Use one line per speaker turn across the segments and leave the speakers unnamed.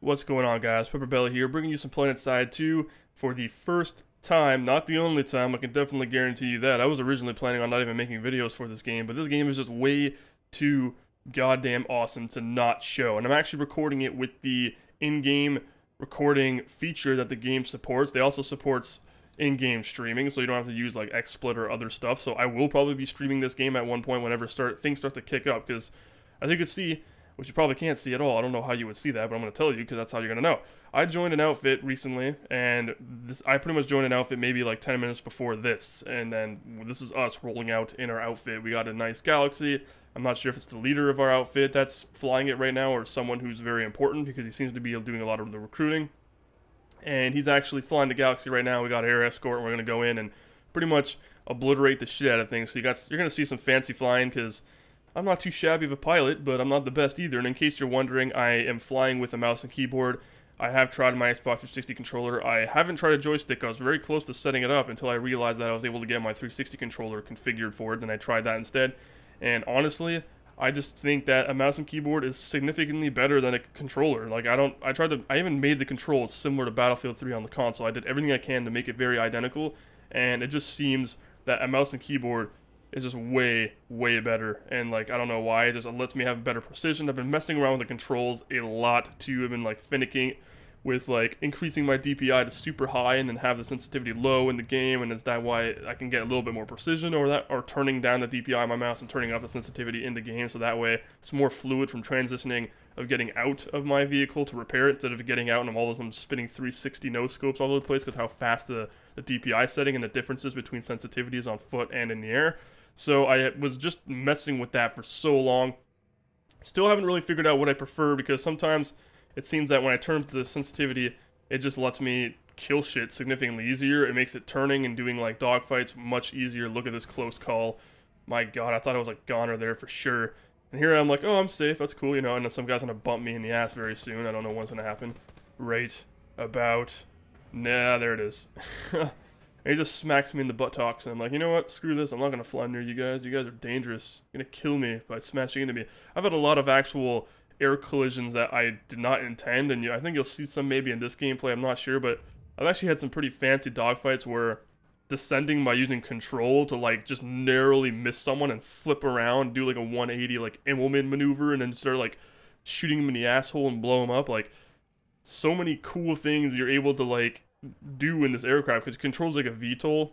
What's going on, guys? PepperBelly here, bringing you some PlanetSide 2 for the first time, not the only time. I can definitely guarantee you that. I was originally planning on not even making videos for this game, but this game is just way too goddamn awesome to not show. And I'm actually recording it with the in-game recording feature that the game supports. They also supports in-game streaming, so you don't have to use like XSplit or other stuff. So I will probably be streaming this game at one point whenever things start to kick up, because as you can see, which you probably can't see at all. I don't know how you would see that, but I'm going to tell you because that's how you're going to know. I joined an outfit recently, and I pretty much joined an outfit maybe like 10 minutes before this, and then this is us rolling out in our outfit. We got a nice galaxy. I'm not sure if it's the leader of our outfit that's flying it right now or someone who's very important because he seems to be doing a lot of the recruiting. And he's actually flying the galaxy right now. We got air escort, and we're going to go in and pretty much obliterate the shit out of things. So you're going to see some fancy flying because I'm not too shabby of a pilot, but I'm not the best either. And in case you're wondering, I am flying with a mouse and keyboard. I have tried my Xbox 360 controller. I haven't tried a joystick. I was very close to setting it up until I realized that I was able to get my 360 controller configured for it, and I tried that instead. And honestly, I just think that a mouse and keyboard is significantly better than a controller. Like, I even made the controls similar to Battlefield 3 on the console. I did everything I can to make it very identical, and it just seems that a mouse and keyboard is just way, way better. And like, I don't know why, it just lets me have better precision. I've been messing around with the controls a lot too. I've been like finicking with like increasing my DPI to super high and then have the sensitivity low in the game, and is that why I can get a little bit more precision, or turning down the DPI on my mouse and turning up the sensitivity in the game, so that way it's more fluid from transitioning of getting out of my vehicle to repair it, instead of getting out and I'm all of a sudden spinning 360 no scopes all over the place because how fast the DPI setting and the differences between sensitivities on foot and in the air. So I was just messing with that for so long. Still haven't really figured out what I prefer, because sometimes it seems that when I turn to the sensitivity, it just lets me kill shit significantly easier. It makes it turning and doing like dogfights much easier. Look at this close call. My god, I thought I was like goner there for sure. And here I'm like, oh, I'm safe, that's cool, you know, and then some guy's gonna bump me in the ass very soon. I don't know what's gonna happen. Right about... Nah, there it is. And he just smacks me in the buttocks, and I'm like, you know what, screw this, I'm not gonna fly near you guys are dangerous. You're gonna kill me by smashing into me. I've had a lot of actual air collisions that I did not intend, and I think you'll see some maybe in this gameplay, I'm not sure, but I've actually had some pretty fancy dogfights where descending by using control to like just narrowly miss someone and flip around, do like a 180 like Immelman maneuver, and then start like shooting him in the asshole and blow him up. Like, so many cool things you're able to like do in this aircraft, because it controls like a VTOL,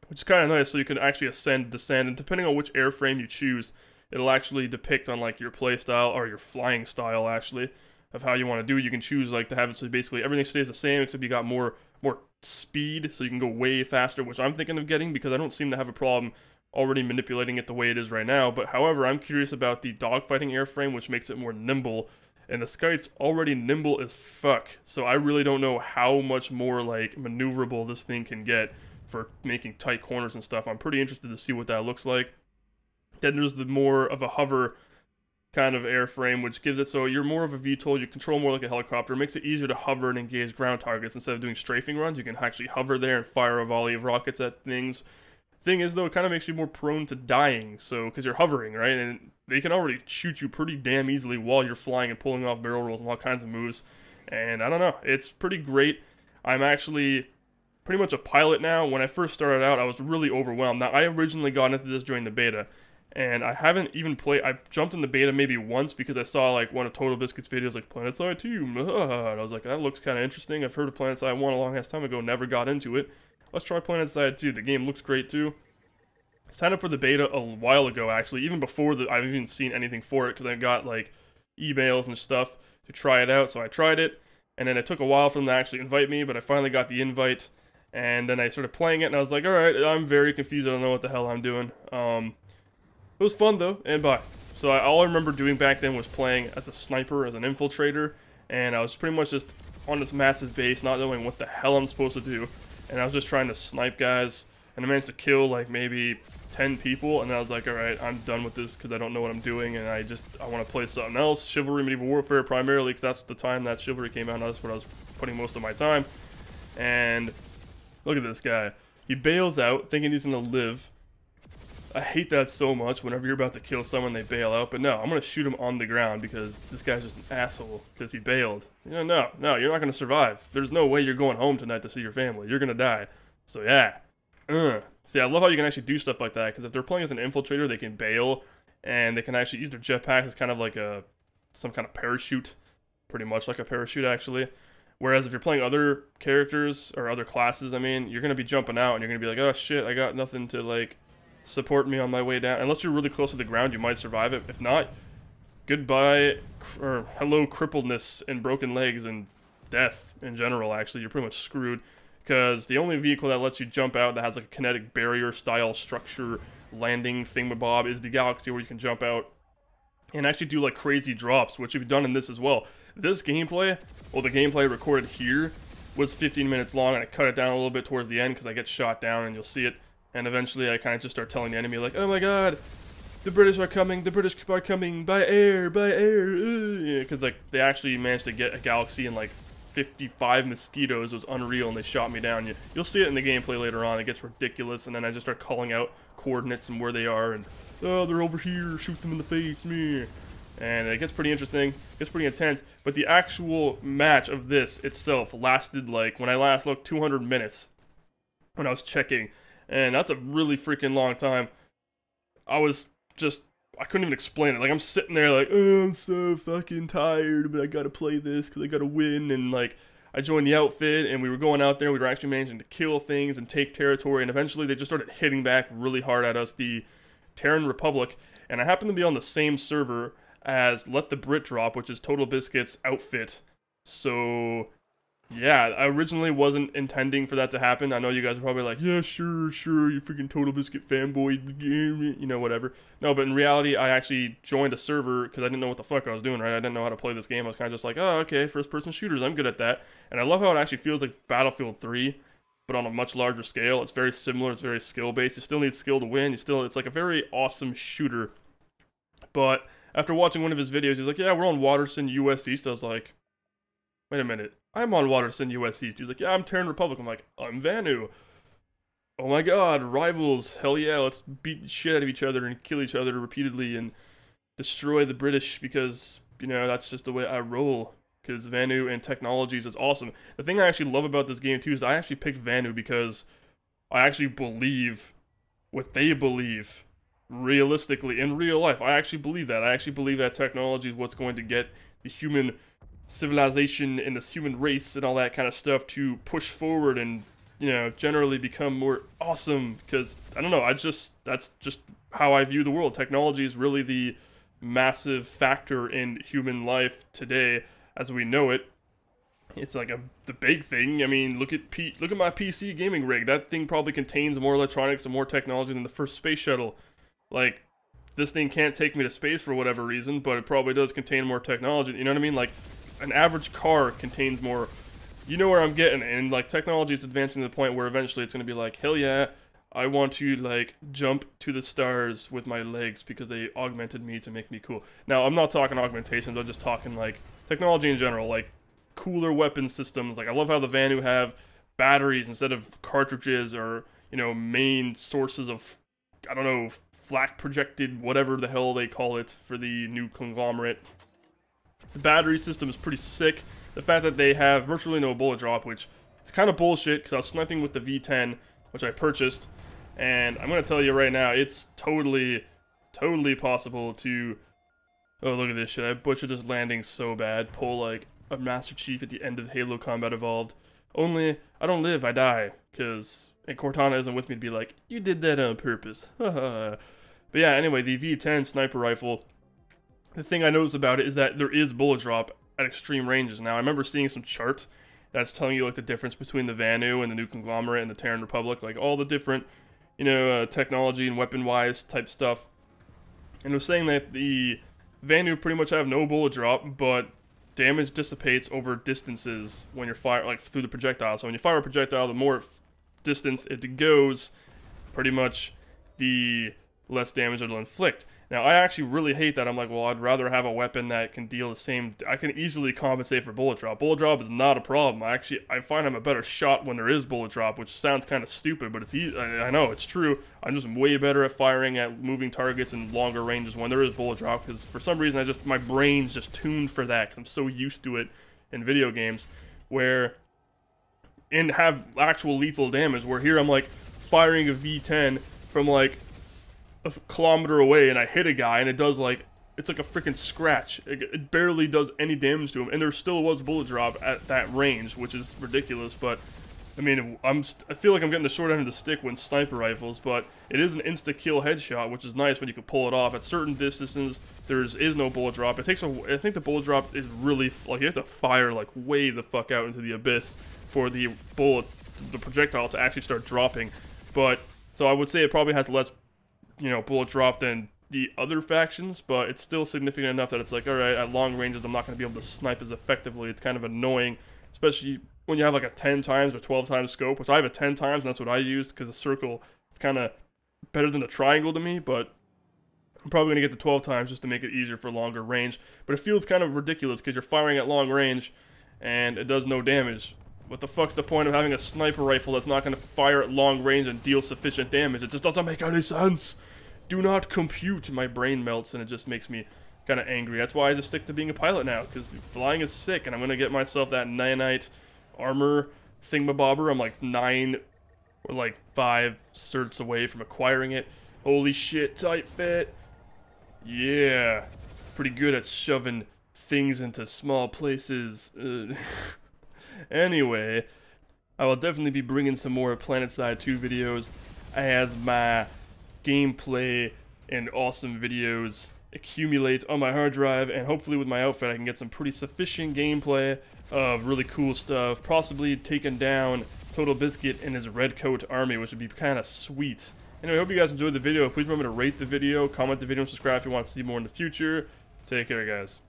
which is kind of nice, so you can actually ascend, descend, and depending on which airframe you choose, it'll actually depict on like your play style, or your flying style actually, of how you want to do it. You can choose like to have it so basically everything stays the same, except you got more speed, so you can go way faster, which I'm thinking of getting, because I don't seem to have a problem already manipulating it the way it is right now. But however, I'm curious about the dogfighting airframe, which makes it more nimble. And the Skyte's already nimble as fuck, so I really don't know how much more, like, maneuverable this thing can get for making tight corners and stuff. I'm pretty interested to see what that looks like. Then there's the more of a hover kind of airframe, which gives it so you're more of a VTOL, you control more like a helicopter. It makes it easier to hover and engage ground targets. Instead of doing strafing runs, you can actually hover there and fire a volley of rockets at things. Thing is, though, it kind of makes you more prone to dying, so, because you're hovering, right? And they can already shoot you pretty damn easily while you're flying and pulling off barrel rolls and all kinds of moves. And I don't know, it's pretty great. I'm actually pretty much a pilot now. When I first started out, I was really overwhelmed. Now, I originally got into this during the beta, and I haven't even played... I jumped in the beta maybe once because I saw, like, one of Total Biscuit's videos, like, PlanetSide 2, and I was like, that looks kind of interesting. I've heard of PlanetSide 1 a long ass time ago, never got into it. Let's try PlanetSide 2. The game looks great too. Signed up for the beta a while ago, actually, even before I've even seen anything for it, because I got like emails and stuff to try it out. So I tried it, and then it took a while for them to actually invite me, but I finally got the invite, and then I started playing it, and I was like, all right, I'm very confused. I don't know what the hell I'm doing. It was fun though, and bye. So all I remember doing back then was playing as a sniper, as an infiltrator, and I was pretty much just on this massive base, not knowing what the hell I'm supposed to do. And I was just trying to snipe guys, and I managed to kill like maybe 10 people, and I was like, alright, I'm done with this because I don't know what I'm doing, and I want to play something else. Chivalry, Medieval Warfare primarily, because that's the time that Chivalry came out, and that's where I was putting most of my time. And look at this guy. He bails out, thinking he's going to live, I hate that so much whenever you're about to kill someone, they bail out. But no, I'm going to shoot him on the ground because this guy's just an asshole because he bailed. You know, no, you're not going to survive. There's no way you're going home tonight to see your family. You're going to die. So yeah. See, I love how you can actually do stuff like that because if they're playing as an infiltrator, they can bail and they can actually use their jetpack as kind of like some kind of parachute. Pretty much like a parachute, actually. Whereas if you're playing other characters or other classes, I mean, you're going to be jumping out and you're going to be like, oh shit, I got nothing to like support me on my way down. Unless you're really close to the ground, you might survive it. If not, goodbye, or hello crippledness and broken legs and death in general, actually. You're pretty much screwed. Because the only vehicle that lets you jump out that has like a kinetic barrier style structure landing thingamabob is the Galaxy, where you can jump out and actually do like crazy drops, which you've done in this as well. This gameplay, well, the gameplay recorded here was 15 minutes long, and I cut it down a little bit towards the end because I get shot down and you'll see it. And eventually I kind of just start telling the enemy like, oh my god, the British are coming by air, because like they actually managed to get a Galaxy in like 55 mosquitoes. It was unreal, and they shot me down. You'll see it in the gameplay later on. It gets ridiculous, and then I just start calling out coordinates and where they are, and oh, they're over here, shoot them in the face, me. And it gets pretty interesting, it gets pretty intense, but the actual match of this itself lasted, like, when I last looked, 200 minutes, when I was checking, and that's a really freaking long time. I couldn't even explain it. Like, I'm sitting there like, oh, I'm so fucking tired, but I gotta play this because I gotta win. And like, I joined the outfit and we were going out there. We were actually managing to kill things and take territory. And eventually they just started hitting back really hard at us, the Terran Republic. And I happened to be on the same server as Let the Brit Drop, which is Total Biscuit's outfit. So yeah, I originally wasn't intending for that to happen. I know you guys are probably like, yeah, sure, you freaking Total Biscuit fanboy, you know, whatever. No, but in reality, I actually joined a server because I didn't know what the fuck I was doing, right? I didn't know how to play this game. I was kind of just like, oh, okay, first-person shooters, I'm good at that. And I love how it actually feels like Battlefield 3, but on a much larger scale. It's very similar, it's very skill-based. You still need skill to win. It's like a very awesome shooter. But after watching one of his videos, he's like, yeah, we're on Waterson, US East. I was like, wait a minute. I'm on Waterson, US East. He's like, yeah, I'm Terran Republic. I'm like, I'm Vanu. Oh my god, rivals. Hell yeah, let's beat the shit out of each other and kill each other repeatedly and destroy the British because, you know, that's just the way I roll. Because Vanu and technologies is awesome. The thing I actually love about this game, too, is I actually picked Vanu because I actually believe what they believe realistically in real life. I actually believe that. I actually believe that technology is what's going to get the human civilization and this human race and all that kind of stuff to push forward and, you know, generally become more awesome. Because I don't know, that's just how I view the world. Technology is really the massive factor in human life today as we know it. It's like the big thing. I mean, look at my PC gaming rig. That thing probably contains more electronics and more technology than the first space shuttle. Like, this thing can't take me to space for whatever reason, but it probably does contain more technology. You know what I mean? Like, an average car contains more. You know where I'm getting, and like technology is advancing to the point where eventually it's going to be like, hell yeah, I want to like jump to the stars with my legs because they augmented me to make me cool. Now, I'm not talking augmentations, I'm just talking like technology in general, like cooler weapon systems. Like, I love how the Vanu have batteries instead of cartridges or, you know, main sources of, I don't know, flak projected, whatever the hell they call it for the new conglomerate. The battery system is pretty sick. The fact that they have virtually no bullet drop, which is kind of bullshit, because I was sniping with the V10, which I purchased, and I'm going to tell you right now, it's totally possible to... Oh, look at this shit. I butchered this landing so bad. Pull, like, a Master Chief at the end of Halo Combat Evolved. Only, I don't live, I die, because... And Cortana isn't with me to be like, you did that on purpose. But yeah, anyway, the V10 sniper rifle... The thing I noticed about it is that there is bullet drop at extreme ranges. Now, I remember seeing some chart that's telling you, like, the difference between the Vanu and the new conglomerate and the Terran Republic. Like, all the different, you know, technology and weapon-wise type stuff. And it was saying that the Vanu pretty much have no bullet drop, but damage dissipates over distances when you're firing, like, through the projectile. So when you fire a projectile, the more distance it goes, pretty much the less damage it'll inflict. Now, I actually really hate that. I'm like, well, I'd rather have a weapon that can deal the same... I can easily compensate for bullet drop. Bullet drop is not a problem. I find I'm a better shot when there is bullet drop, which sounds kind of stupid, but it's easy. I know, it's true. I'm just way better at firing at moving targets in longer ranges when there is bullet drop, because for some reason, my brain's just tuned for that, because I'm so used to it in video games, and have actual lethal damage, where here I'm like firing a V10 from like a kilometer away and I hit a guy and it does like, it's like a freaking scratch. It barely does any damage to him, and there still was bullet drop at that range, which is ridiculous. But I mean, I feel like I'm getting the short end of the stick when sniper rifles, but it is an insta-kill headshot, which is nice when you can pull it off. At certain distances, there is no bullet drop. I think the bullet drop is really, like, you have to fire, like, way the fuck out into the abyss for the projectile to actually start dropping. But, so I would say it probably has less, bullet drop than the other factions, but it's still significant enough that it's like, alright, at long ranges, I'm not going to be able to snipe as effectively. It's kind of annoying, especially when you have like a 10 times or 12 times scope, which I have a 10 times, and that's what I used, because the circle is kind of better than the triangle to me, but I'm probably going to get the 12 times just to make it easier for longer range. But it feels kind of ridiculous, because you're firing at long range, and it does no damage. What the fuck's the point of having a sniper rifle that's not going to fire at long range and deal sufficient damage? It just doesn't make any sense. Do not compute. My brain melts, and it just makes me kind of angry. That's why I just stick to being a pilot now, because flying is sick, and I'm going to get myself that nanite armor thingamabobber. I'm like 9 or like 5 certs away from acquiring it. Holy shit, tight fit. Yeah. Pretty good at shoving things into small places. Anyway, I will definitely be bringing some more PlanetSide 2 videos as my gameplay and awesome videos accumulate on my hard drive, and hopefully with my outfit I can get some pretty sufficient gameplay of really cool stuff, possibly taking down Total Biscuit and his Red Coat army, which would be kind of sweet. Anyway, I hope you guys enjoyed the video. Please remember to rate the video, comment the video, and subscribe if you want to see more in the future. Take care, guys.